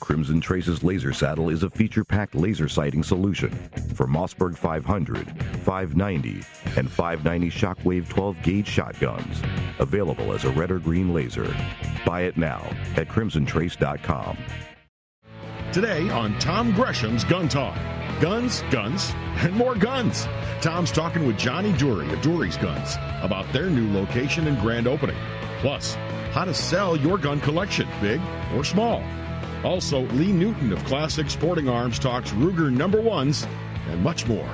Crimson Trace's laser saddle is a feature-packed laser sighting solution for Mossberg 500, 590, and 590 Shockwave 12-gauge shotguns. Available as a red or green laser. Buy it now at crimsontrace.com. Today on Tom Gresham's Gun Talk. Guns, guns, and more guns. Tom's talking with Johnny Dury of Dury's Guns about their new location and grand opening. Plus, how to sell your gun collection, big or small. Also, Lee Newton of Classic Sporting Arms talks Ruger #1s and much more.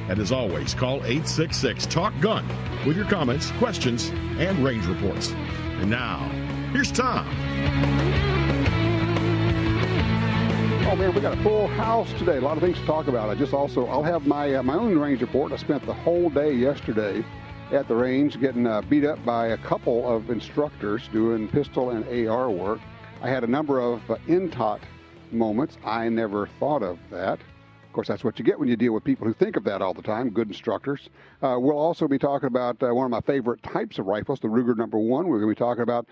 And as always, call 866-TALK-GUN with your comments, questions, and range reports. And now, here's Tom. Oh man, we got a full house today. A lot of things to talk about. I'll have my own range report. I spent the whole day yesterday at the range getting beat up by a couple of instructors doing pistol and AR work. I had a number of INTOT moments. I never thought of that. Of course, that's what you get when you deal with people who think of that all the time, good instructors. We'll also be talking about one of my favorite types of rifles, the Ruger #1. We're going to be talking about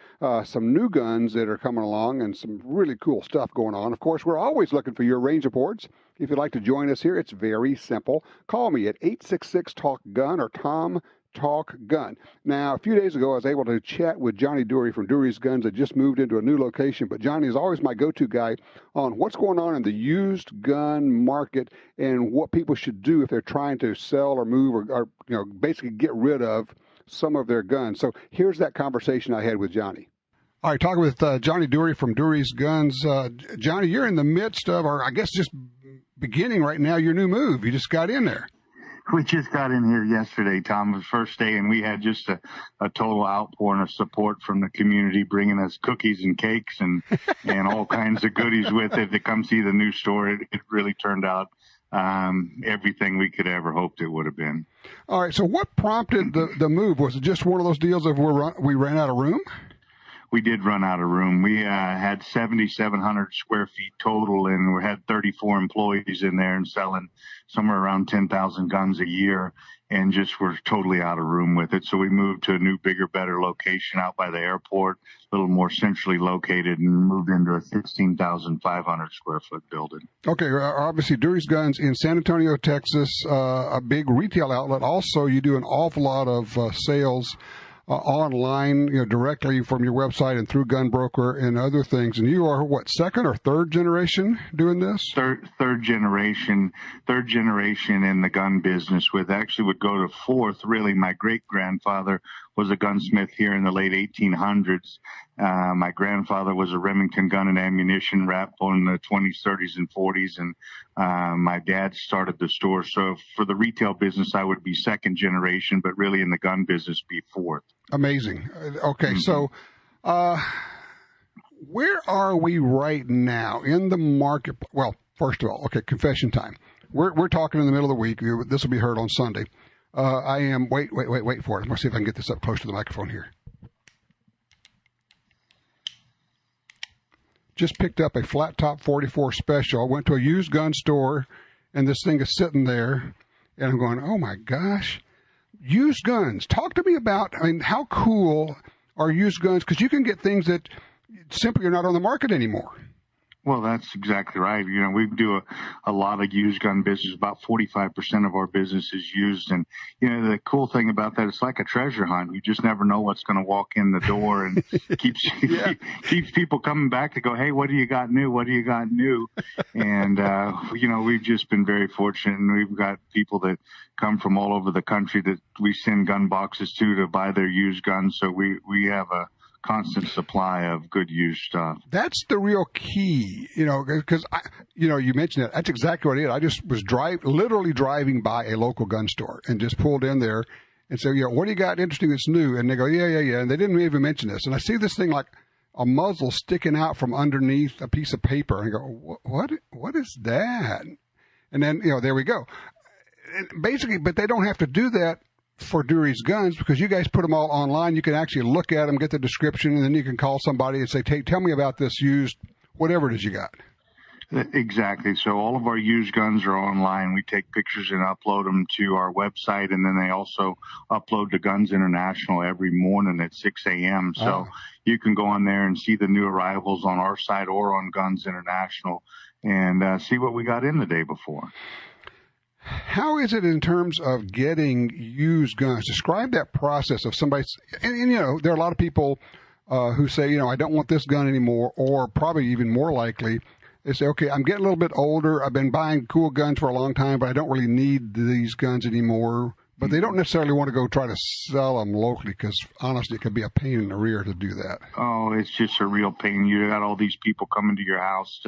some new guns that are coming along and some really cool stuff going on. Of course, we're always looking for your range reports. If you'd like to join us here, it's very simple. Call me at 866-TALK-GUN or Tom Talk Gun. Now, a few days ago, I was able to chat with Johnny Dury from Dury's Guns that just moved into a new location, but Johnny is always my go-to guy on what's going on in the used gun market and what people should do if they're trying to sell or move or basically get rid of some of their guns. So here's that conversation I had with Johnny. All right, talking with Johnny Dury from Dury's Guns. Johnny, you're in the midst of, or I guess just beginning right now, your new move. You just got in there. We just got in here yesterday, Tom. It was the first day, and we had just a total outpouring of support from the community, bringing us cookies and cakes and all kinds of goodies with it to come see the new store. It really turned out everything we could ever hoped it would have been. All right, so what prompted the move? Was it just one of those deals of we ran out of room? We did run out of room. We had 7,700 square feet total, and we had 34 employees in there and selling somewhere around 10,000 guns a year, and just were totally out of room with it. So we moved to a new, bigger, better location out by the airport, a little more centrally located, and moved into a 16,500 square foot building. Okay, obviously Dury's Guns in San Antonio, Texas, a big retail outlet. Also, you do an awful lot of sales online, directly from your website and through Gun Broker and other things. And you are what, second or third generation doing this? Third generation in the gun business. Would go to fourth. Really, my great grandfather was a gunsmith here in the late 1800s. My grandfather was a Remington gun and ammunition rep in the 20s, 30s, and 40s, and my dad started the store. So for the retail business, I would be second generation, but really in the gun business, be fourth. Amazing. Okay, so where are we right now in the market? Well, first of all, okay, confession time. We're talking in the middle of the week. This will be heard on Sunday. I am, wait for it. I'm going to see if I can get this up close to the microphone here. Just picked up a flat top 44 special. I went to a used gun store, and this thing is sitting there, and I'm going, oh my gosh, used guns. Talk to me about, how cool are used guns? Because you can get things that simply are not on the market anymore. Well, that's exactly right. We do a lot of used gun business. About 45% of our business is used. And, the cool thing about that, it's like a treasure hunt. You just never know what's going to walk in the door, and keeps people coming back to go, hey, what do you got new? What do you got new? And, we've just been very fortunate. And we've got people that come from all over the country that we send gun boxes to buy their used guns. So we have a constant supply of good used stuff. That's the real key, because you mentioned it. That's exactly what it is. I just was literally driving by a local gun store and just pulled in there and said, what do you got interesting that's new? And they go, yeah. And they didn't even mention this. And I see this thing like a muzzle sticking out from underneath a piece of paper. And I go, what is that? And then, there we go. And basically, but they don't have to do that for Dury's Guns, because you guys put them all online. You can actually look at them, get the description, and then you can call somebody and say, tell me about this used, whatever it is you got. Exactly. So all of our used guns are online. We take pictures and upload them to our website, and then they also upload to Guns International every morning at 6 a.m. So you can go on there and see the new arrivals on our site or on Guns International and see what we got in the day before. How is it in terms of getting used guns? Describe that process of somebody, and you know, there are a lot of people who say, you know, I don't want this gun anymore, or probably even more likely, they say, okay, I'm getting a little bit older. I've been buying cool guns for a long time, but I don't really need these guns anymore. But they don't necessarily want to go try to sell them locally because, honestly, it could be a pain in the rear to do that. Oh, it's just a real pain. You got all these people coming to your house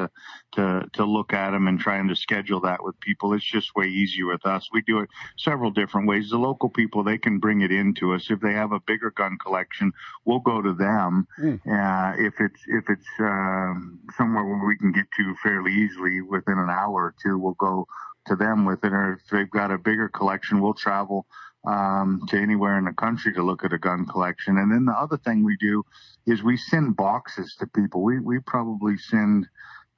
to look at them and trying to schedule that with people. It's just way easier with us. We do it several different ways. The local people, they can bring it in to us. If they have a bigger gun collection, we'll go to them. If it's somewhere where we can get to fairly easily within an hour or two, we'll go to them with it. Or if they've got a bigger collection, we'll travel to anywhere in the country to look at a gun collection. And then the other thing we do is we send boxes to people. We probably send,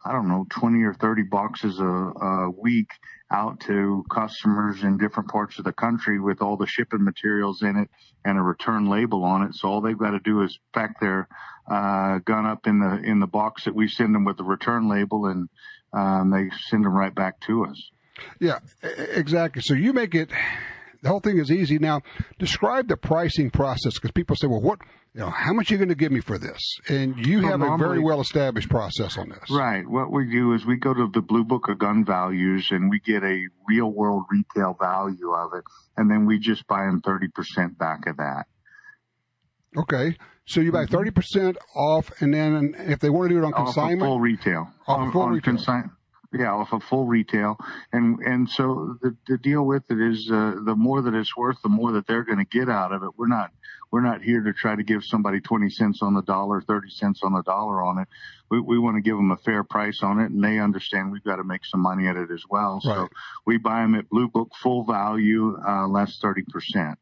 I don't know, 20 or 30 boxes a week out to customers in different parts of the country with all the shipping materials in it and a return label on it. So all they've got to do is pack their gun up in the box that we send them with the return label, and they send them right back to us. Yeah, exactly. So you make it, the whole thing is easy. Now, describe the pricing process, because people say, well, how much are you going to give me for this? And you have a very well-established process on this. Right. What we do is we go to the Blue Book of Gun Values, and we get a real-world retail value of it, and then we just buy them 30% back of that. Okay. So you buy 30% off, and then if they want to do it on consignment? Off of full retail. Off full retail. Yeah, off of full retail. And so the deal with it is the more that it's worth, the more that they're going to get out of it. We're not here to try to give somebody 20 cents on the dollar, 30 cents on the dollar on it. We want to give them a fair price on it, and they understand we've got to make some money at it as well. Right. So we buy them at Blue Book full value, less 30%.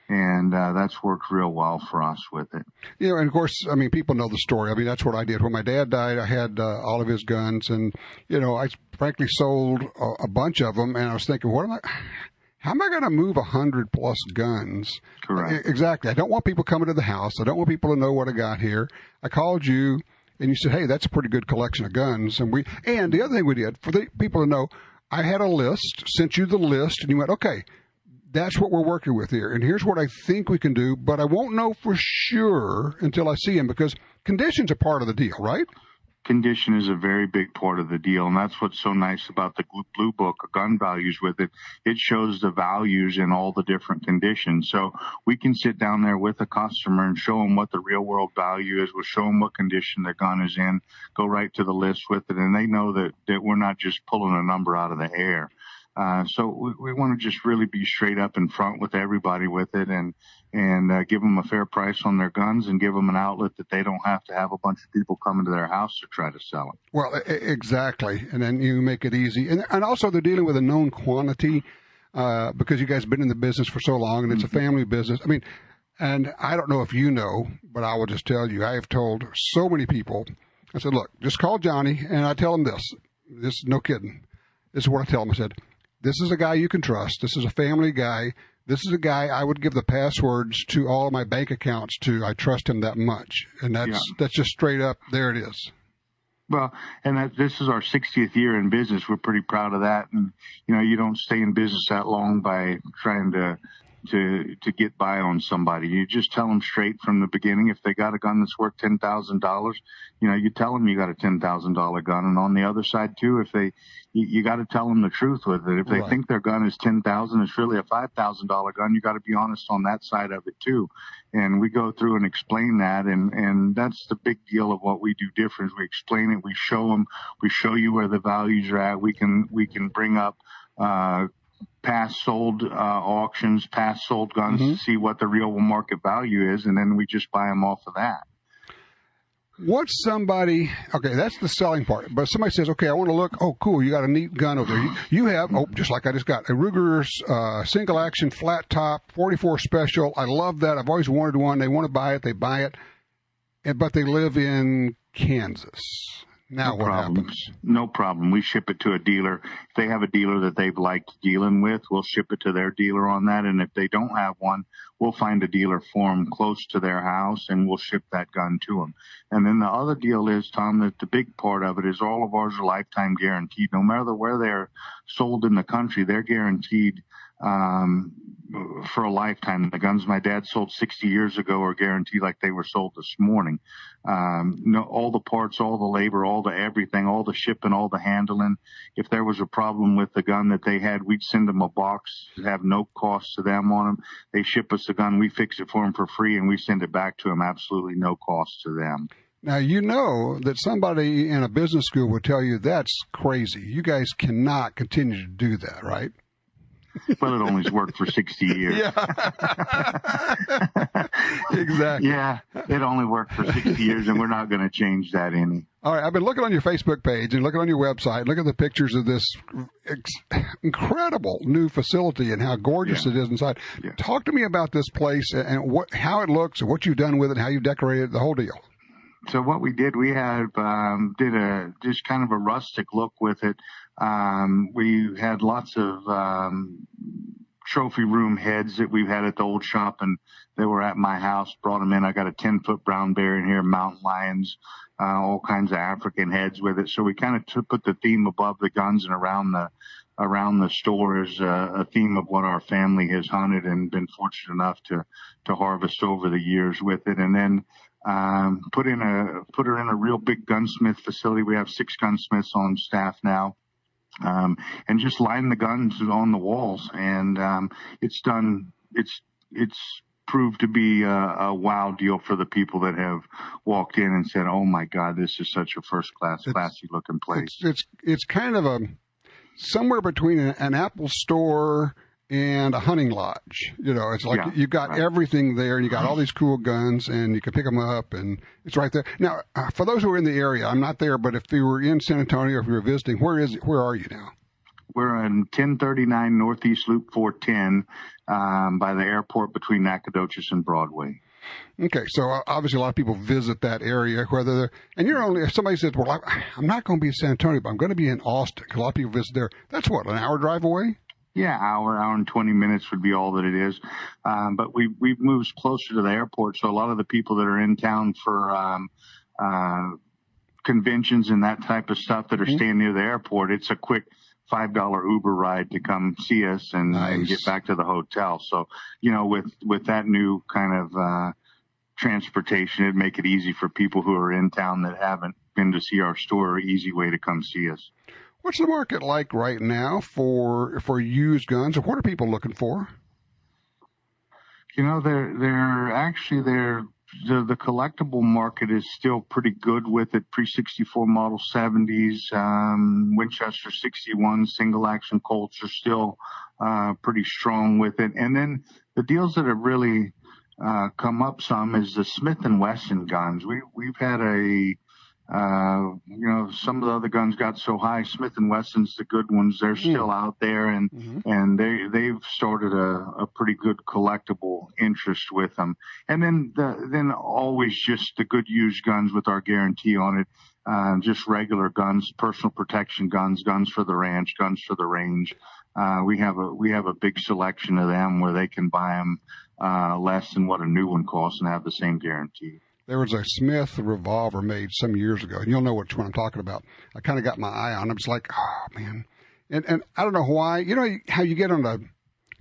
And that's worked real well for us with it. You know, and of course, I mean, people know the story. I mean, that's what I did. When my dad died, I had all of his guns, and, you know, I frankly sold a bunch of them, and I was thinking, how am I going to move 100+ guns? Correct. Exactly. I don't want people coming to the house. I don't want people to know what I got here. I called you, and you said, hey, that's a pretty good collection of guns. And the other thing we did, for the people to know, I had a list, sent you the list, and you went, okay, that's what we're working with here, and here's what I think we can do, but I won't know for sure until I see him, because conditions are part of the deal, right? Condition is a very big part of the deal, and that's what's so nice about the Blue Book of Gun Values with it. It shows the values in all the different conditions. So we can sit down there with a customer and show them what the real world value is. We'll show them what condition their gun is in, go right to the list with it, and they know that we're not just pulling a number out of the air. So we want to just really be straight up in front with everybody with it, and give them a fair price on their guns, and give them an outlet that they don't have to have a bunch of people coming to their house to try to sell them. Well, exactly. And then you make it easy. And also they're dealing with a known quantity, because you guys have been in the business for so long, and it's a family business. I mean, and I don't know if you know, but I will just tell you, I have told so many people, I said, look, just call Johnny, and I tell him this, no kidding. This is what I tell him. I said, this is a guy you can trust. This is a family guy. This is a guy I would give the passwords to all of my bank accounts to. I trust him that much. And that's just straight up. There it is. Well, and this is our 60th year in business. We're pretty proud of that. And, you know, you don't stay in business that long by trying to get by on somebody. You just tell them straight from the beginning. If they got a gun that's worth $10,000, you know, you tell them you got a $10,000 gun. And on the other side too, you got to tell them the truth with it. If they think their gun is $10,000, it's really a $5,000 gun. You got to be honest on that side of it too. And we go through and explain that. And that's the big deal of what we do different. We explain it. We show them, we show you where the values are at. We can bring up, past sold auctions, past sold guns to see what the real market value is, and then we just buy them off of that. What's somebody, okay, that's the selling part, but somebody says, okay, I want to look, oh, cool, you got a neat gun over there. You have, just like I just got, a Ruger's single action flat top 44 special. I love that. I've always wanted one. They want to buy it. They buy it, but they live in Kansas. Now what happens? No problem. We ship it to a dealer. If they have a dealer that they've liked dealing with, we'll ship it to their dealer on that. And if they don't have one, we'll find a dealer for them close to their house, and we'll ship that gun to them. And then the other deal is, Tom, that the big part of it is all of ours are lifetime guaranteed. No matter where they're sold in the country, they're guaranteed for a lifetime. The guns my dad sold 60 years ago are guaranteed like they were sold this morning. All the parts, all the labor, all the everything, all the shipping, all the handling. If there was a problem with the gun that they had, we'd send them a box, have no cost to them on them. They ship us the gun, we fix it for them for free, and we send it back to them, absolutely no cost to them. Now, you know that somebody in a business school would tell you that's crazy. You guys cannot continue to do that, right? Well, it only's worked for 60 years. Yeah. Exactly. Yeah, it only worked for 60 years, and we're not going to change that any. All right, I've been looking on your Facebook page and looking on your website, look at the pictures of this incredible new facility and how gorgeous it is inside. Yeah. Talk to me about this place and how it looks and what you've done with it, how you've decorated the whole deal. So what we did, we had just kind of a rustic look with it. We had lots of trophy room heads that we've had at the old shop, and they were at my house. Brought them in. I got a 10-foot brown bear in here, mountain lions, all kinds of African heads with it. So we kind of put the theme above the guns and around the store is a theme of what our family has hunted and been fortunate enough to harvest over the years with it. And then put her in a real big gunsmith facility. We have 6 gunsmiths on staff now. And just line the guns on the walls. And it's proved to be a wow deal for the people that have walked in and said, "Oh my God, this is such a first-class, classy-looking place." It's kind of somewhere between an Apple store and a hunting lodge. You know, it's like you've got everything there, and you got all these cool guns, and you can pick them up, and it's right there. Now, for those who are in the area, I'm not there, but if you were in San Antonio, or if you were visiting, where are you now? We're on 1039 Northeast Loop 410 by the airport between Nacogdoches and Broadway. Okay, so obviously a lot of people visit that area, if somebody says, well, I'm not going to be in San Antonio, but I'm going to be in Austin, because a lot of people visit there. That's what, an hour drive away? Yeah, hour and 20 minutes would be all that it is. But we've moved closer to the airport, so a lot of the people that are in town for conventions and that type of stuff that are staying near the airport, it's a quick $5 Uber ride to come see us and get back to the hotel. So, with that new kind of transportation, it'd make it easy for people who are in town that haven't been to see our store, easy way to come see us. What's the market like right now for used guns, or what are people looking for? The collectible market is still pretty good with it. Pre-64 Model 70s, Winchester 61 single action Colts are still pretty strong with it. And then the deals that have really come up some is the Smith & Wesson guns. We've had some of the other guns got so high. Smith & Wesson's the good ones. They're still out there, and they've started a pretty good collectible interest with them. And then always just the good used guns with our guarantee on it. Just regular guns, personal protection guns, guns for the ranch, guns for the range. We have a big selection of them where they can buy them less than what a new one costs and have the same guarantee. There was a Smith revolver made some years ago, and you'll know which one I'm talking about. I kind of got my eye on it. It's like, oh, man. And I don't know why. You know how you get on a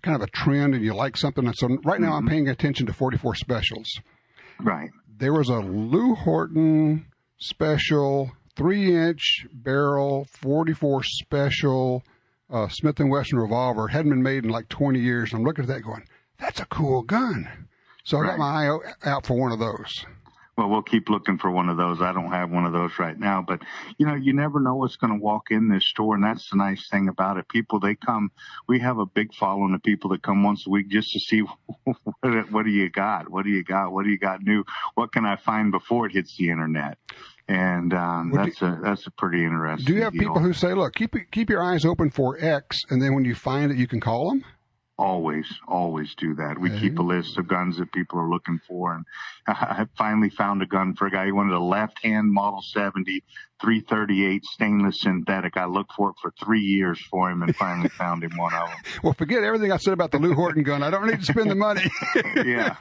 kind of a trend and you like something? And so right now I'm paying attention to 44 specials. Right. There was a Lou Horton special, 3-inch barrel, 44 special Smith & Wesson revolver. Hadn't been made in like 20 years. And I'm looking at that going, that's a cool gun. So I got my eye out for one of those. Well, we'll keep looking for one of those. I don't have one of those right now, but you never know what's going to walk in this store, and that's the nice thing about it. People, they come. We have a big following of people that come once a week just to see what do you got, what do you got new, what can I find before it hits the internet, and that's a pretty interesting. Do you have deal. People who say, look, keep your eyes open for X, and then when you find it, you can call them? Always do that. We keep a list of guns that people are looking for. And I finally found a gun for a guy who wanted a left-hand Model 70, .338 stainless synthetic. I looked for it for 3 years for him and finally found him one of them. Well, forget everything I said about the Lou Horton gun. I don't need to spend the money. Yeah.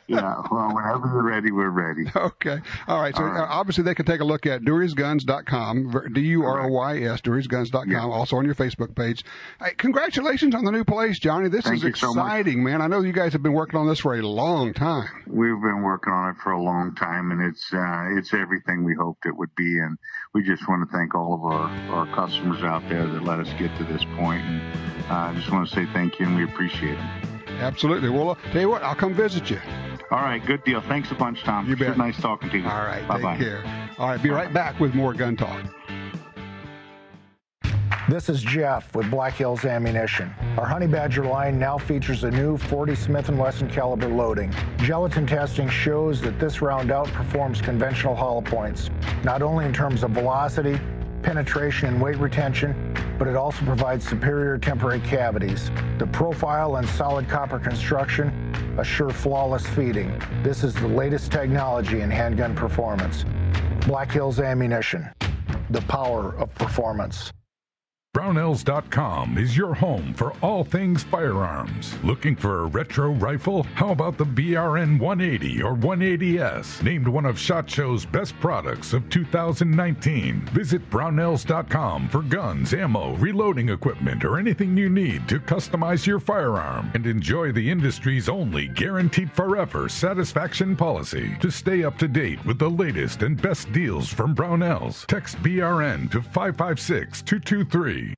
Well, whenever you're ready, we're ready. Okay. All right. So obviously they can take a look at DurysGuns.com, DURYS, DurysGuns.com, Yeah. also on your Facebook page. Hey, congratulations on the new place, Johnny. This is exciting, man. I know you guys have been working on this for a long time. We've been working on it for a long time, and it's everything we hoped it would be. And we just want to thank all of our customers out there that let us get to this point. And I just want to say thank you, and we appreciate it. Absolutely. Well, tell you what, I'll come visit you. All right, good deal. Thanks a bunch, Tom. You bet. Nice talking to you. All right, Bye-bye. take care. All right, be right back with more Gun Talk. This is Jeff with Black Hills Ammunition. Our Honey Badger line now features a new 40 Smith & Wesson caliber loading. Gelatin testing shows that this round outperforms conventional hollow points, not only in terms of velocity, penetration, and weight retention, but it also provides superior temporary cavities. The profile and solid copper construction assure flawless feeding. This is the latest technology in handgun performance. Black Hills Ammunition, the power of performance. Brownells.com is your home for all things firearms. Looking for a retro rifle? How about the BRN 180 or 180S? Named one of SHOT Show's best products of 2019. Visit Brownells.com for guns, ammo, reloading equipment, or anything you need to customize your firearm. And enjoy the industry's only guaranteed forever satisfaction policy. To stay up to date with the latest and best deals from Brownells, text BRN to 556-223.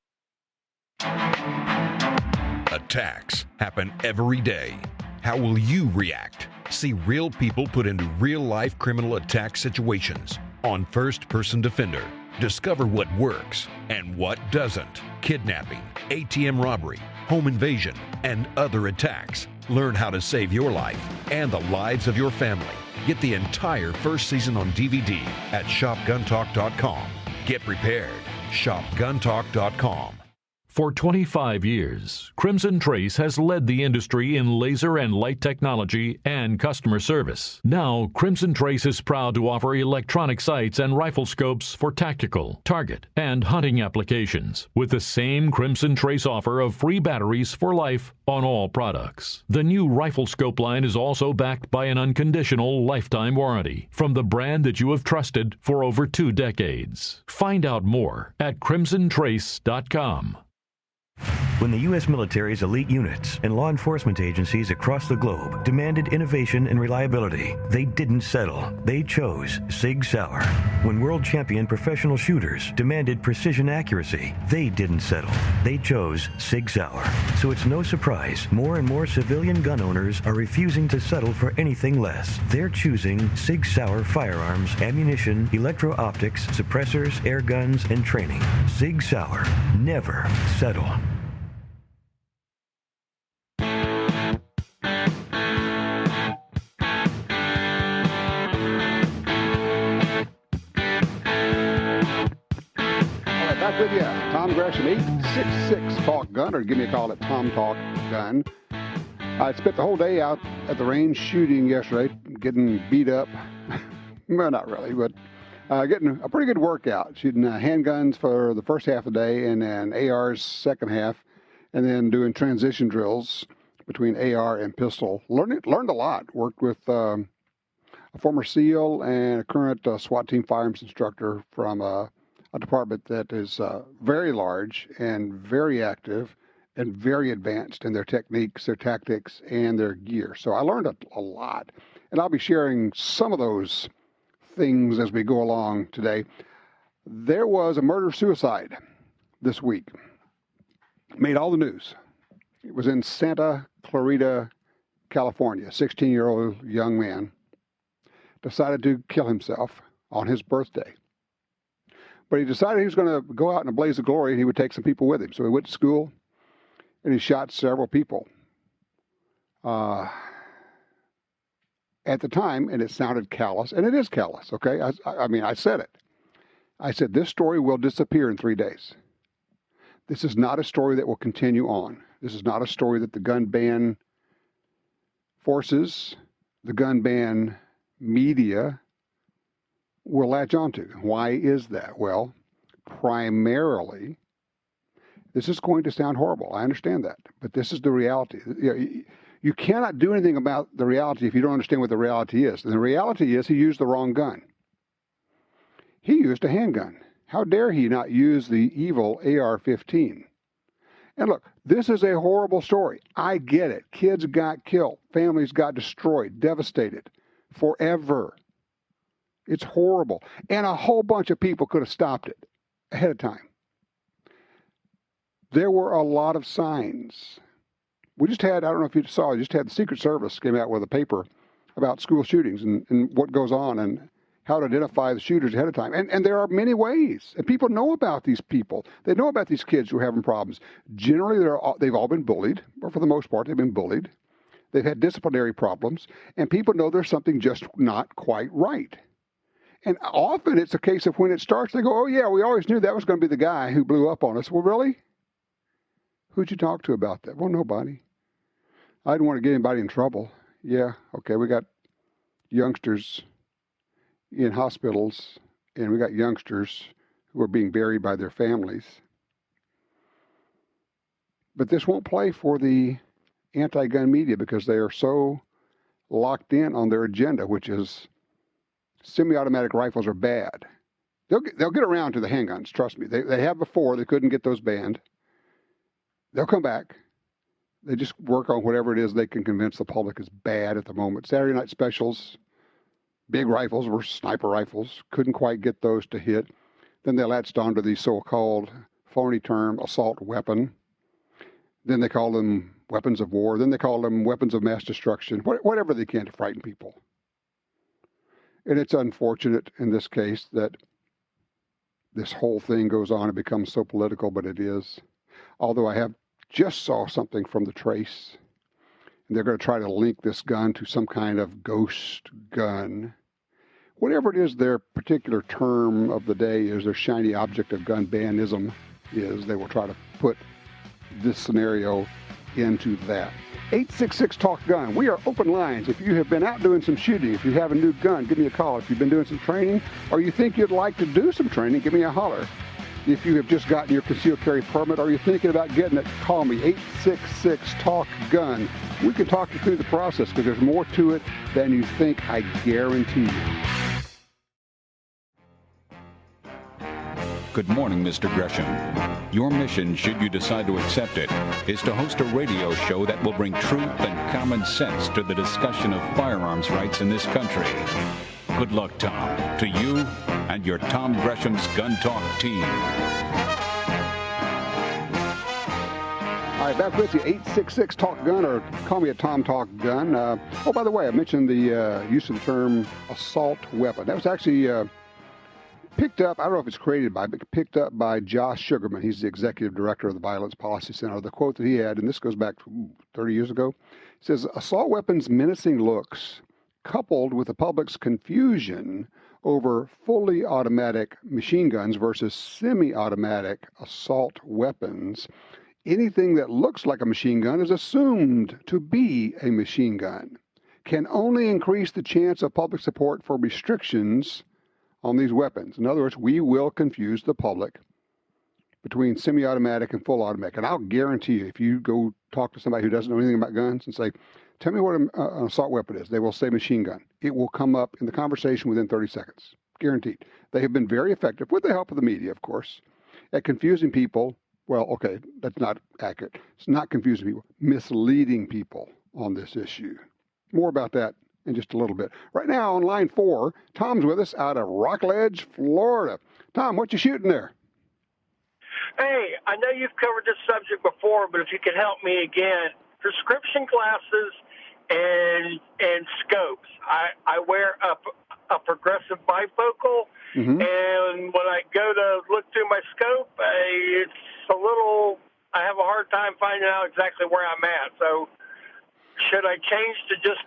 Attacks happen every day. How will you react? See real people put into real-life criminal attack situations on First Person Defender. Discover what works and what doesn't. Kidnapping, ATM robbery, home invasion, and other attacks. Learn how to save your life and the lives of your family. Get the entire first season on DVD at shopguntalk.com. Get prepared. shopguntalk.com. For 25 years, Crimson Trace has led the industry in laser and light technology and customer service. Now, Crimson Trace is proud to offer electronic sights and rifle scopes for tactical, target, and hunting applications, with the same Crimson Trace offer of free batteries for life on all products. The new rifle scope line is also backed by an unconditional lifetime warranty from the brand that you have trusted for over 2 decades. Find out more at crimsontrace.com. When the U.S. military's elite units and law enforcement agencies across the globe demanded innovation and reliability, they didn't settle. They chose Sig Sauer. When world champion professional shooters demanded precision accuracy, they didn't settle. They chose Sig Sauer. So it's no surprise more and more civilian gun owners are refusing to settle for anything less. They're choosing Sig Sauer firearms, ammunition, electro-optics, suppressors, air guns, and training. Sig Sauer. Never settle. Back with you, Tom Gresham, 866 Talk Gun, or give me a call at Tom Talk Gun. I spent the whole day out at the range shooting yesterday, getting beat up. Well, not really, but getting a pretty good workout, shooting handguns for the first half of the day and then ARs second half, and then doing transition drills between AR and pistol. Learned a lot. Worked with a former SEAL and a current SWAT team firearms instructor from a department that is very large and very active and very advanced in their techniques, their tactics, and their gear. So I learned a lot. And I'll be sharing some of those things as we go along today. There was a murder-suicide this week. Made all the news. It was in Santa Clarita, California. A 16-year-old young man decided to kill himself on his birthday. But he decided he was going to go out in a blaze of glory and he would take some people with him. So he went to school and he shot several people. At the time, and it sounded callous, and it is callous, okay? I mean, I said it. I said, this story will disappear in 3 days. This is not a story that will continue on. This is not a story that the gun ban forces, the gun ban media will latch onto. Why is that? Well, primarily, this is going to sound horrible. I understand that, but this is the reality. You cannot do anything about the reality if you don't understand what the reality is. And the reality is he used the wrong gun. He used a handgun. How dare he not use the evil AR-15? And look, this is a horrible story. I get it. Kids got killed. Families got destroyed, devastated, forever. It's horrible. And a whole bunch of people could have stopped it ahead of time. There were a lot of signs. We just had, I don't know if you saw, just had the Secret Service came out with a paper about school shootings and what goes on and how to identify the shooters ahead of time. And there are many ways. And people know about these people. They know about these kids who are having problems. Generally, they've all been bullied, or for the most part, they've been bullied. They've had disciplinary problems. And people know there's something just not quite right. And often it's a case of when it starts, they go, oh, yeah, we always knew that was going to be the guy who blew up on us. Well, really? Who'd you talk to about that? Well, nobody. I didn't want to get anybody in trouble. Yeah, okay, we got youngsters in hospitals, and we got youngsters who are being buried by their families. But this won't play for the anti-gun media because they are so locked in on their agenda, which is semi-automatic rifles are bad. They'll get around to the handguns, trust me. They have before. They couldn't get those banned. They'll come back. They just work on whatever it is they can convince the public is bad at the moment. Saturday night specials, big rifles were sniper rifles. Couldn't quite get those to hit. Then they latched onto the so-called phony term assault weapon. Then they call them weapons of war. Then they call them weapons of mass destruction, whatever they can to frighten people. And it's unfortunate in this case that this whole thing goes on and becomes so political, but it is. Although I have just saw something from the Trace, and they're going to try to link this gun to some kind of ghost gun. Whatever it is their particular term of the day is, their shiny object of gun banism is, they will try to put this scenario into that. 866-TALK-GUN. We are open lines. If you have been out doing some shooting, if you have a new gun, give me a call. If you've been doing some training, or you think you'd like to do some training, give me a holler. If you have just gotten your concealed carry permit, or you're thinking about getting it, call me, 866-TALK-GUN. We can talk you through the process because there's more to it than you think, I guarantee you. Good morning, Mr. Gresham. Your mission, should you decide to accept it, is to host a radio show that will bring truth and common sense to the discussion of firearms rights in this country. Good luck, Tom, to you and your Tom Gresham's Gun Talk team. All right, back with you, 866-TALK-GUN, or call me at Tom Talk Gun. Oh, by the way, I mentioned the use of the term assault weapon. That was actually picked up, I don't know if it's created by, but picked up by Josh Sugarman. He's the executive director of the Violence Policy Center. The quote that he had, and this goes back 30 years ago, says, assault weapons' menacing looks, coupled with the public's confusion over fully automatic machine guns versus semi-automatic assault weapons, anything that looks like a machine gun is assumed to be a machine gun, can only increase the chance of public support for restrictions on these weapons. In other words, we will confuse the public between semi-automatic and full automatic. And I'll guarantee you, if you go talk to somebody who doesn't know anything about guns and say, tell me what an assault weapon is, they will say machine gun. It will come up in the conversation within 30 seconds. Guaranteed. They have been very effective, with the help of the media, of course, at confusing people. Well, okay, that's not accurate. It's not confusing people, misleading people on this issue. More about that in just a little bit. Right now on line 4, Tom's with us out of Rockledge, Florida. Tom, what you shooting there? Hey, I know you've covered this subject before, but if you could help me again, prescription glasses and scopes. I wear a progressive bifocal, and when I go to look through my scope, it's a little, I have a hard time finding out exactly where I'm at. So should I change to just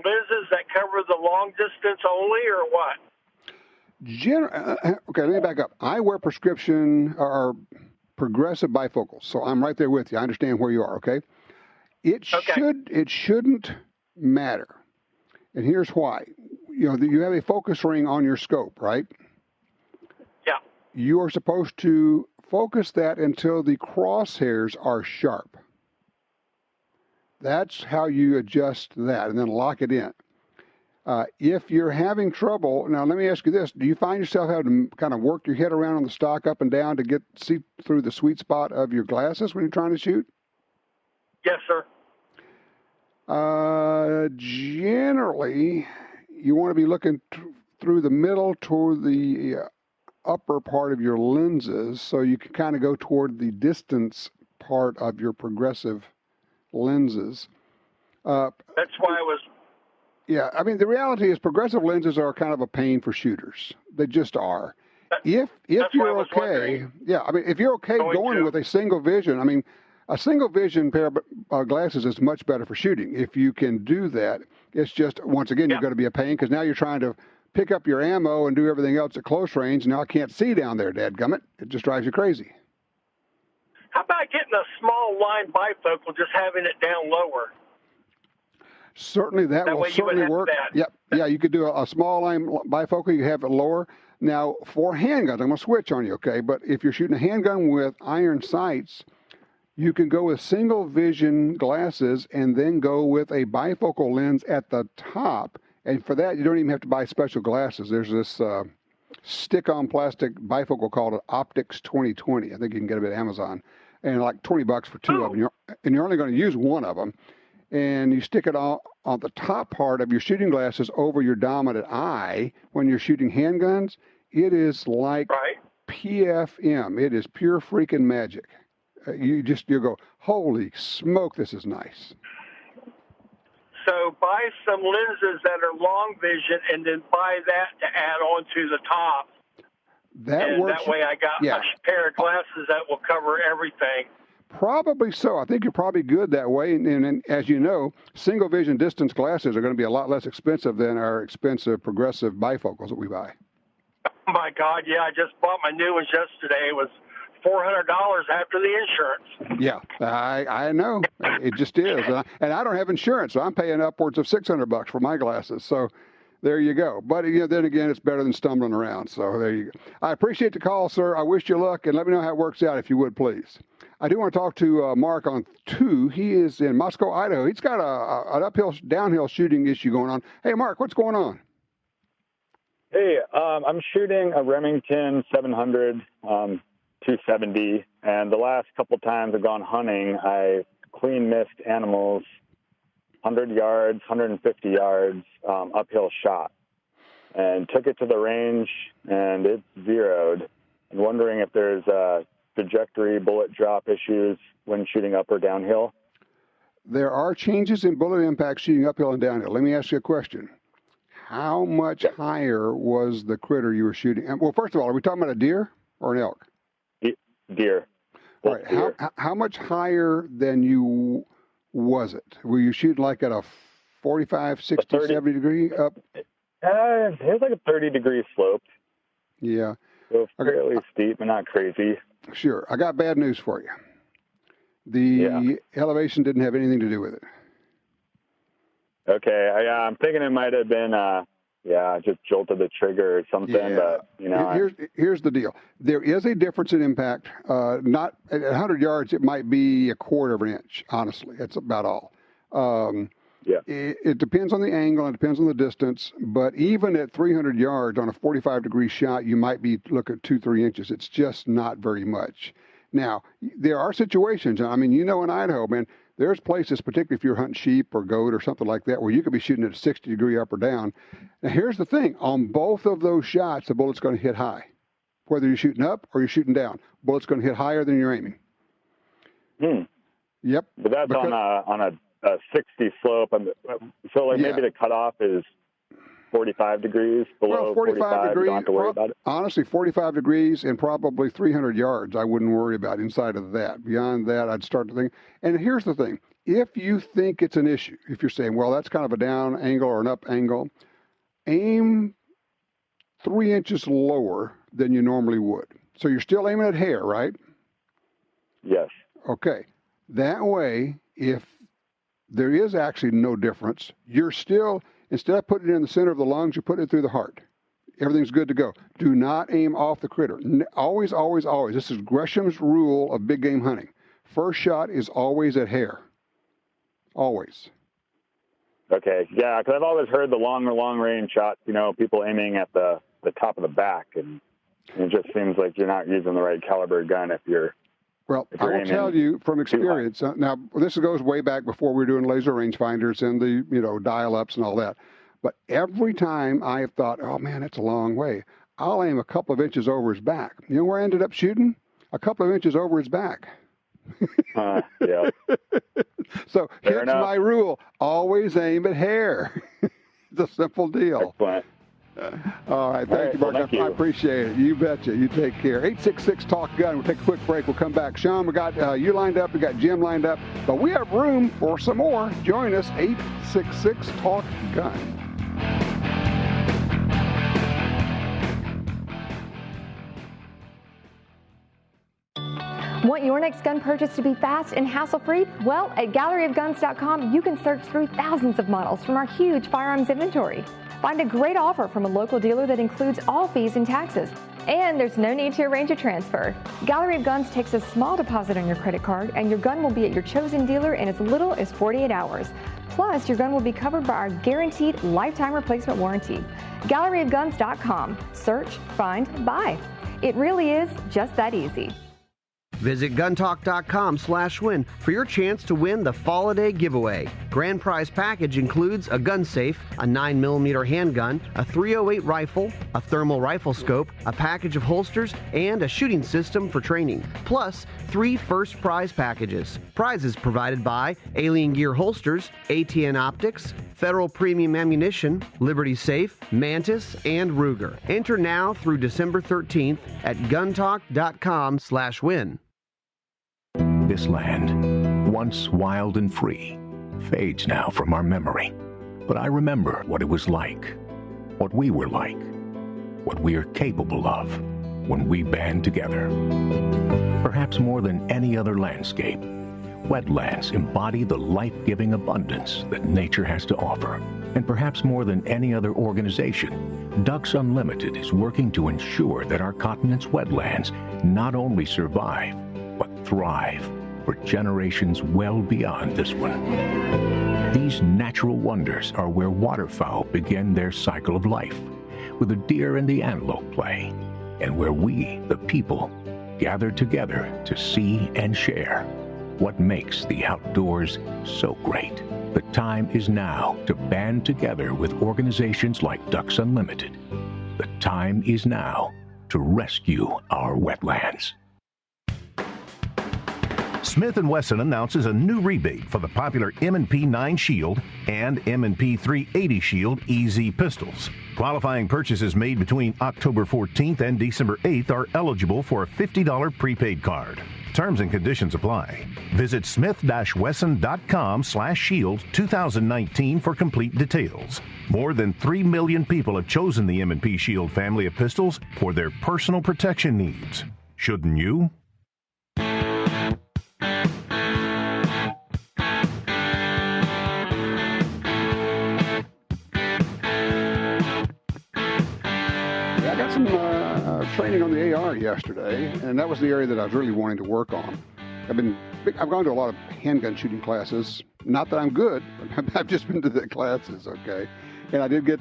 lenses that cover the long distance only, or what? Okay, let me back up. I wear prescription or progressive bifocals, so I'm right there with you. I understand where you are, okay? It shouldn't matter. And here's why. you have a focus ring on your scope, right? Yeah. You are supposed to focus that until the crosshairs are sharp. That's how you adjust that, and then lock it in. If you're having trouble, now let me ask you this: do you find yourself having to kind of work your head around on the stock up and down to see through the sweet spot of your glasses when you're trying to shoot? Yes, sir. Generally, you want to be looking through the middle toward the upper part of your lenses, so you can kind of go toward the distance part of your progressive lenses. That's why I was. Yeah, I mean, the reality is progressive lenses are kind of a pain for shooters. They just are. If you're okay, yeah, I mean, if you're okay going with a single vision, I mean, a single vision pair of glasses is much better for shooting. If you can do that, it's just, once again, you're going to be a pain because now you're trying to pick up your ammo and do everything else at close range. Now I can't see down there, dadgummit. It just drives you crazy. How about getting a small line bifocal, just having it down lower? Certainly, that will certainly work. Yep. Yeah, you could do a small line bifocal. You have it lower. Now, for handguns, I'm going to switch on you, okay? But if you're shooting a handgun with iron sights, you can go with single vision glasses and then go with a bifocal lens at the top. And for that, you don't even have to buy special glasses. There's this stick-on plastic bifocal called an Optics 2020. I think you can get it at Amazon. And like $20 for two of them. And you're only going to use one of them. And you stick it on the top part of your shooting glasses over your dominant eye when you're shooting handguns. It is like PFM. It is pure freaking magic. You go, holy smoke, this is nice. So buy some lenses that are long vision and then buy that to add on to the top. That works. That way I got a pair of glasses that will cover everything. Probably so. I think you're probably good that way. And as you know, single vision distance glasses are going to be a lot less expensive than our expensive progressive bifocals that we buy. Oh my God, yeah, I just bought my new ones yesterday. It was $400 after the insurance. Yeah, I know. It just is. And I don't have insurance, so I'm paying upwards of $600 for my glasses. So there you go. But then again, it's better than stumbling around. So there you go. I appreciate the call, sir. I wish you luck, and let me know how it works out if you would, please. I do want to talk to Mark on 2. He is in Moscow, Idaho. He's got an uphill, downhill shooting issue going on. Hey, Mark, what's going on? Hey, I'm shooting a Remington 700 270, and the last couple times I've gone hunting, I clean missed animals 100 yards, 150 yards, uphill shot, and took it to the range, and it zeroed. I'm wondering if there's trajectory, bullet drop issues when shooting up or downhill. There are changes in bullet impact shooting uphill and downhill. Let me ask you a question. How much higher was the critter you were shooting? Well, first of all, are we talking about a deer or an elk? Deer. All right. How much higher than you was it? Were you shooting like at a 45, 60, 70 degree up? It was like a 30-degree slope. Yeah. So fairly steep, but not crazy. Sure. I got bad news for you. The elevation didn't have anything to do with it. Okay. I'm thinking it might have been, just jolted the trigger or something. Yeah. But, Here's the deal. There is a difference in impact. Not at 100 yards, it might be a quarter of an inch, honestly. That's about all. It depends on the angle, and it depends on the distance, but even at 300 yards on a 45-degree shot, you might be looking at 2-3 inches. It's just not very much. Now, there are situations, I mean, in Idaho, man, there's places, particularly if you're hunting sheep or goat or something like that, where you could be shooting at a 60-degree up or down. Now, here's the thing. On both of those shots, the bullet's going to hit high. Whether you're shooting up or you're shooting down, bullet's going to hit higher than you're aiming. Yep. But that's on a 60 slope. So maybe the cutoff is 45 degrees below 45 degrees. You don't have to worry about it. Honestly, 45 degrees and probably 300 yards, I wouldn't worry about inside of that. Beyond that, I'd start to think. And here's the thing. If you think it's an issue, if you're saying, well, that's kind of a down angle or an up angle, aim 3 inches lower than you normally would. So you're still aiming at hair, right? Yes. Okay. That way, if there is actually no difference, you're still, Instead of putting it in the center of the lungs, you put it through the heart. Everything's good to go. Do not aim off the critter. Always, always, always. This is Gresham's rule of big game hunting. First shot is always at hair. Always. Okay, yeah, because I've always heard the long range shots, people aiming at the top of the back, and it just seems like you're not using the right caliber gun if you're. Well, I will tell you from experience. Now, this goes way back before we were doing laser rangefinders and the dial-ups and all that. But every time I have thought, oh man, that's a long way, I'll aim a couple of inches over his back. You know where I ended up shooting? A couple of inches over his back. Yeah. So here's my rule: always aim at hair. It's a simple deal. Excellent. All right, thank you, Mark. Well, thank you. I appreciate it. You betcha. You take care. 866-TALK-GUN. We'll take a quick break. We'll come back. Sean, we got you lined up. We got Jim lined up. But we have room for some more. Join us, 866-TALK-GUN. Want your next gun purchase to be fast and hassle-free? Well, at galleryofguns.com, you can search through thousands of models from our huge firearms inventory. Find a great offer from a local dealer that includes all fees and taxes. And there's no need to arrange a transfer. Gallery of Guns takes a small deposit on your credit card, and your gun will be at your chosen dealer in as little as 48 hours. Plus, your gun will be covered by our guaranteed lifetime replacement warranty. Galleryofguns.com. Search, find, buy. It really is just that easy. Visit guntalk.com/win for your chance to win the Fall-A-Day giveaway. Grand prize package includes a gun safe, a 9mm handgun, a .308 rifle, a thermal rifle scope, a package of holsters, and a shooting system for training, plus 3 first prize packages. Prizes provided by Alien Gear Holsters, ATN Optics, Federal Premium Ammunition, Liberty Safe, Mantis, and Ruger. Enter now through December 13th at guntalk.com/win. This land, once wild and free, fades now from our memory. But I remember what it was like, what we were like, what we are capable of when we band together. Perhaps more than any other landscape, wetlands embody the life-giving abundance that nature has to offer. And perhaps more than any other organization, Ducks Unlimited is working to ensure that our continent's wetlands not only survive, but thrive for generations well beyond this one. These natural wonders are where waterfowl begin their cycle of life, where the deer and the antelope play, and where we, the people, gather together to see and share what makes the outdoors so great. The time is now to band together with organizations like Ducks Unlimited. The time is now to rescue our wetlands. Smith & Wesson announces a new rebate for the popular M&P 9 Shield and M&P 380 Shield EZ pistols. Qualifying purchases made between October 14th and December 8th are eligible for a $50 prepaid card. Terms and conditions apply. Visit smith-wesson.com/shield 2019 for complete details. More than 3 million people have chosen the M&P Shield family of pistols for their personal protection needs. Shouldn't you? I got some training on the AR yesterday, and that was the area that I was really wanting to work on. I've gone to a lot of handgun shooting classes. Not that I'm good, I've just been to the classes, okay? And I did get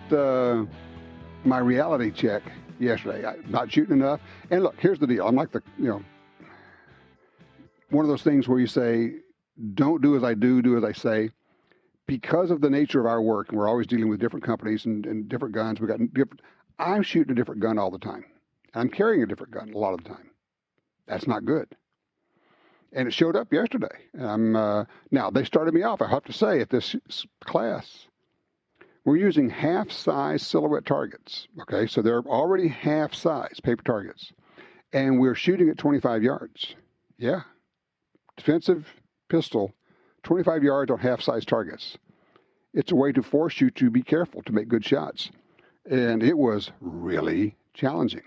my reality check yesterday. I'm not shooting enough. And look, here's the deal. I'm like one of those things where you say, don't do as I do, do as I say. Because of the nature of our work, and we're always dealing with different companies and different guns, I'm shooting a different gun all the time. I'm carrying a different gun a lot of the time. That's not good. And it showed up yesterday. Now, they started me off, I have to say, at this class. We're using half-size silhouette targets. Okay, so they're already half-size paper targets. And we're shooting at 25 yards. Yeah. Defensive pistol, 25 yards on half-size targets. It's a way to force you to be careful to make good shots. And it was really challenging.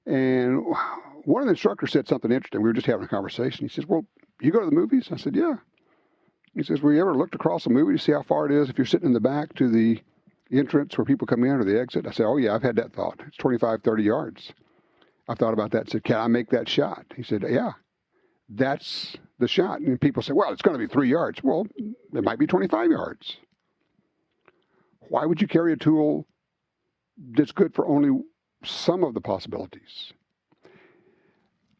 And one of the instructors said something interesting. We were just having a conversation. He says, well, you go to the movies? I said, yeah. He says, well, you ever looked across a movie to see how far it is if you're sitting in the back to the entrance where people come in or the exit? I said, oh, yeah, I've had that thought. It's 25, 30 yards. I thought about that and said, can I make that shot? He said, yeah, that's the shot. And people say, well, it's going to be 3 yards. Well, it might be 25 yards. Why would you carry a tool that's good for only some of the possibilities?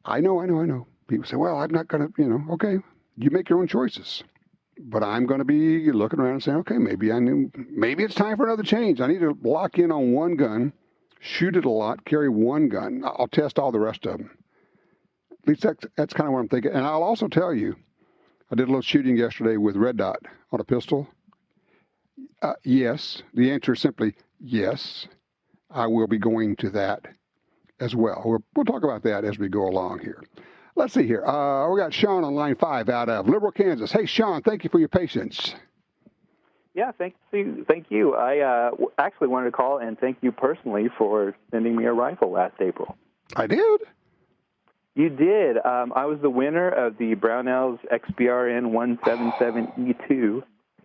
I know. People say, well, I'm not going to, okay, you make your own choices. But I'm going to be looking around and saying, okay, maybe it's time for another change. I need to lock in on one gun, shoot it a lot, carry one gun. I'll test all the rest of them. At least that's kind of what I'm thinking. And I'll also tell you, I did a little shooting yesterday with red dot on a pistol. Yes. The answer is simply yes. I will be going to that as well. We'll talk about that as we go along here. Let's see here. We got Sean on line 5 out of Liberal, Kansas. Hey, Sean, thank you for your patience. Yeah, thank you. I actually wanted to call and thank you personally for sending me a rifle last April. I did? You did. I was the winner of the Brownells XBRN 177E2.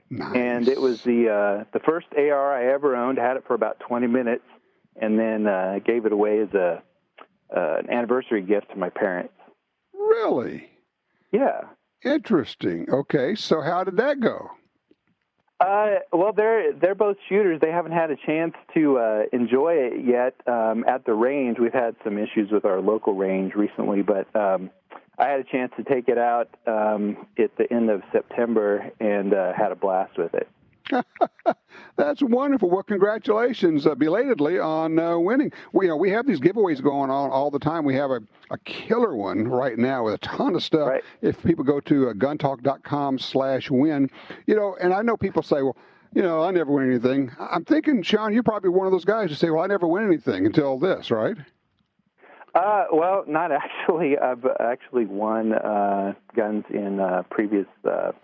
Nice. And it was the first AR I ever owned. Had it for about 20 minutes, and then gave it away as an anniversary gift to my parents. Really? Yeah. Interesting. Okay, so how did that go? Well, they're both shooters. They haven't had a chance to enjoy it yet at the range. We've had some issues with our local range recently, but I had a chance to take it out at the end of September and had a blast with it. That's wonderful. Well, congratulations belatedly on winning. We have these giveaways going on all the time. We have a killer one right now with a ton of stuff. Right. If people go to guntalk.com/win, and I know people say, well, I never win anything. I'm thinking, Sean, you're probably one of those guys who say, well, I never win anything until this, right? Well, not actually. I've actually won guns in previous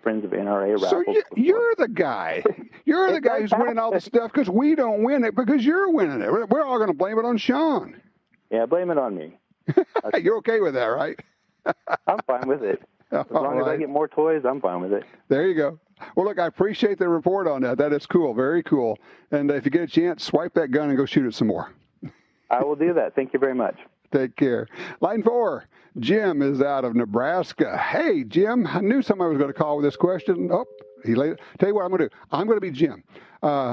Friends of NRA raffles. So you're the guy. You're the guy who's winning all the stuff because we don't win it because you're winning it. We're all going to blame it on Sean. Yeah, blame it on me. You're okay with that, right? I'm fine with it. As long as I get more toys, I'm fine with it. There you go. Well, look, I appreciate the report on that. That is cool. Very cool. And if you get a chance, swipe that gun and go shoot it some more. I will do that. Thank you very much. Take care. Line 4, Jim is out of Nebraska. Hey, Jim, I knew somebody was going to call with this question. Oh, he laid it. Tell you what I'm going to do. I'm going to be Jim.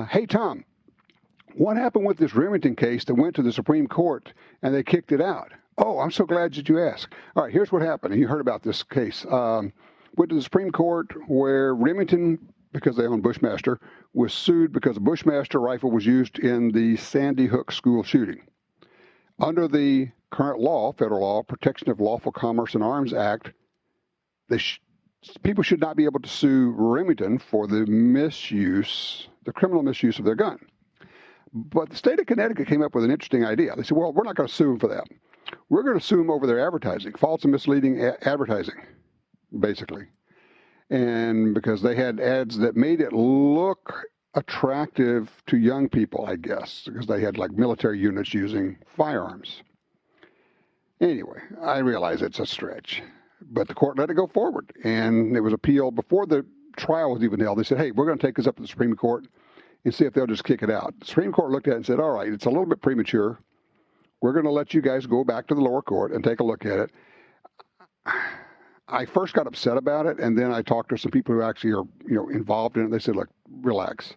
Hey, Tom, what happened with this Remington case that went to the Supreme Court and they kicked it out? Oh, I'm so glad that you asked. All right, here's what happened. You heard about this case. Went to the Supreme Court where Remington, because they own Bushmaster, was sued because a Bushmaster rifle was used in the Sandy Hook school shooting. Under the current law, federal law, Protection of Lawful Commerce and Arms Act, people should not be able to sue Remington for the criminal misuse of their gun. But the state of Connecticut came up with an interesting idea. They said, well, we're not going to sue them for that. We're going to sue them over their advertising, false and misleading advertising, basically. And because they had ads that made it look attractive to young people, I guess, because they had like military units using firearms. Anyway, I realize it's a stretch, but the court let it go forward, and it was appealed before the trial was even held. They said, hey, we're going to take this up to the Supreme Court and see if they'll just kick it out. The Supreme Court looked at it and said, all right, it's a little bit premature. We're going to let you guys go back to the lower court and take a look at it. I first got upset about it, and then I talked to some people who actually are, involved in it. They said, look, relax.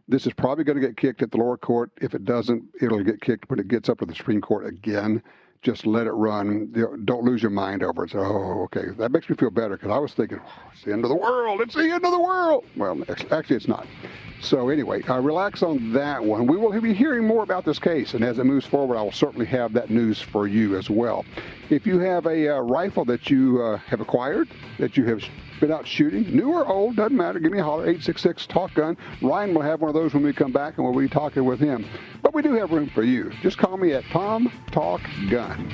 This is probably going to get kicked at the lower court. If it doesn't, it'll get kicked when it gets up to the Supreme Court again. Just let it run. Don't lose your mind over it. So, okay. That makes me feel better because I was thinking, it's the end of the world. It's the end of the world. Well, actually, it's not. So anyway, relax on that one. We will be hearing more about this case, and as it moves forward, I will certainly have that news for you as well. If you have a rifle that you have acquired, that you have been out shooting, new or old, doesn't matter, give me a holler, 866-TALK-GUN. Ryan will have one of those when we come back, and we'll be talking with him. But we do have room for you. Just call me at Tom Talk Gun.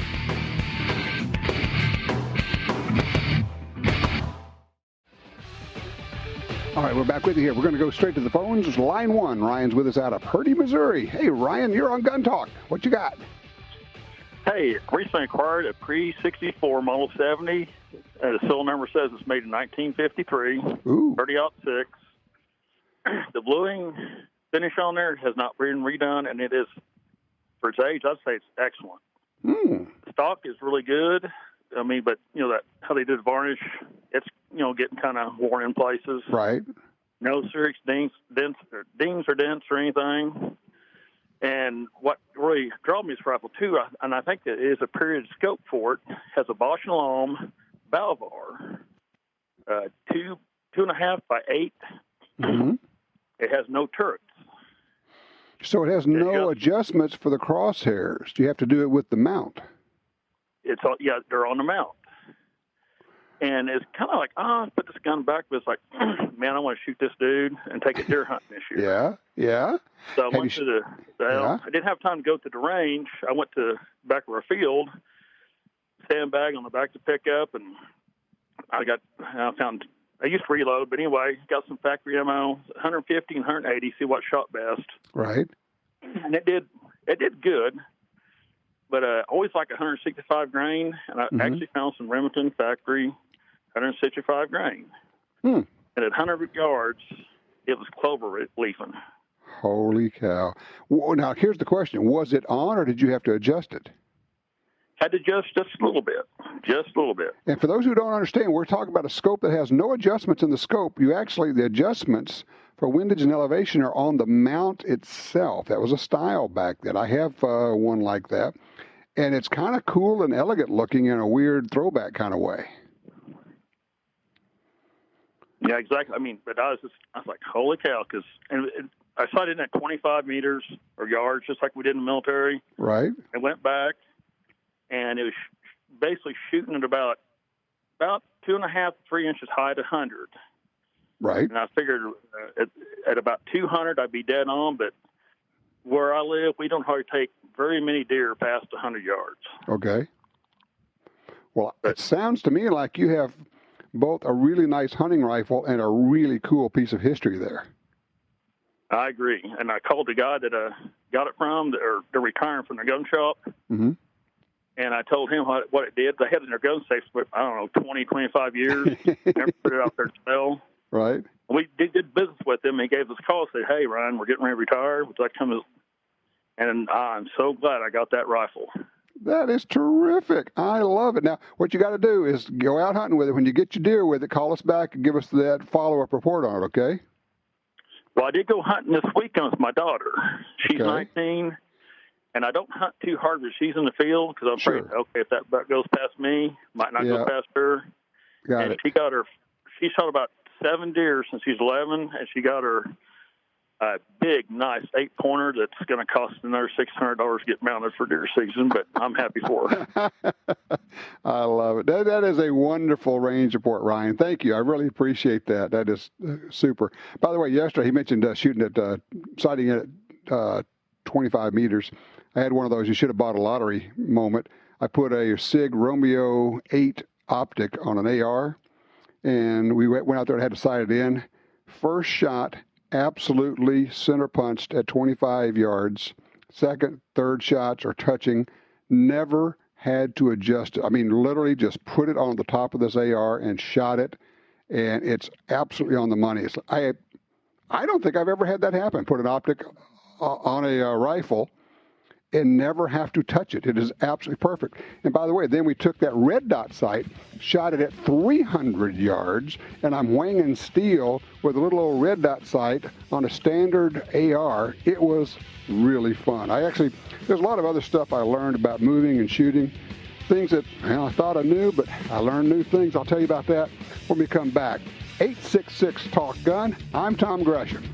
All right, we're back with you here. We're going to go straight to the phones. It's line 1. Ryan's with us out of Purdy, Missouri. Hey, Ryan, you're on Gun Talk. What you got? Hey, recently acquired a pre-64 Model 70. The serial number says it's made in 1953. Ooh. 30-06. The bluing finish on there has not been redone, and it is, for its age, I'd say it's excellent. The stock is really good. I mean, but, that how they did varnish, it's, getting kind of worn in places. Right. No serious dings or dents or anything. And what really drew me to this rifle, too, and I think it is a period scope for it, has a Bosch & Lomb Balvar, 2.5 by 8. Mm-hmm. It has no turrets. So it has no adjustments for the crosshairs. You have to do it with the mount. They're on the mount. And it's kind of like, I put this gun back, but it's like, man, I want to shoot this dude and take a deer hunting this year. Yeah. So I went to I didn't have time to go to the range. I went to back of our field, sandbag on the back to pick up, and I used to reload, but anyway, got some factory ammo, 150 and 180, see what shot best. Right. And it did good. But I always like 165 grain, and I actually found some Remington factory 165 grain. And at 100 yards, it was clover leafing. Holy cow. Well, now, here's the question. Was it on, or did you have to adjust it? Had to adjust just a little bit. And for those who don't understand, we're talking about a scope that has no adjustments in the scope. The adjustments for windage and elevation are on the mount itself. That was a style back then. I have one like that. And it's kind of cool and elegant looking in a weird throwback kind of way. Yeah, exactly. I mean, but I was like, holy cow, because I sighted in at 25 meters or yards, just like we did in the military. Right. I went back, and it was basically shooting at about 2.5, 3 inches high at 100. Right. And I figured at about 200, I'd be dead on, but where I live, we don't hardly take very many deer past 100 yards. Okay. Well, it sounds to me like you have both a really nice hunting rifle and a really cool piece of history there. I agree. And I called the guy that got it from, or they're retiring from the gun shop. Mm-hmm. And I told him what it did. They had it in their gun safe for, 20, 25 years. Never put it out there to sell. Right. We did business with him. He gave us a call and said, hey, Ryan, we're getting ready to retire. Would you like to come? And I'm so glad I got that rifle. That is terrific. I love it. Now, what you got to do is go out hunting with it. When you get your deer with it, call us back and give us that follow-up report on it, okay? Well, I did go hunting this weekend with my daughter. She's 19, and I don't hunt too hard when she's in the field because I'm afraid, if that buck goes past me, might not go past her. Got it. She shot about 7 deer since she's 11, and she got her big, nice 8-pointer that's going to cost another $600 to get mounted for deer season, but I'm happy for her. I love it. That is a wonderful range report, Ryan. Thank you. I really appreciate that. That is super. By the way, yesterday he mentioned sighting at 25 meters. I had one of those you should have bought a lottery moment. I put a SIG Romeo 8 optic on an AR, and we went out there and had to sight it in. First shot, absolutely center punched at 25 yards. Second, third shots are touching. Never had to adjust it. I mean, literally just put it on the top of this AR and shot it, and it's absolutely on the money. I don't think I've ever had that happen. Put an optic on a rifle and never have to touch it. It is absolutely perfect. And by the way, then we took that red dot sight, shot it at 300 yards, and I'm winging steel with a little old red dot sight on a standard AR. It was really fun. There's a lot of other stuff I learned about moving and shooting, things that I thought I knew, but I learned new things. I'll tell you about that when we come back. 866 Talk Gun. I'm Tom Gresham.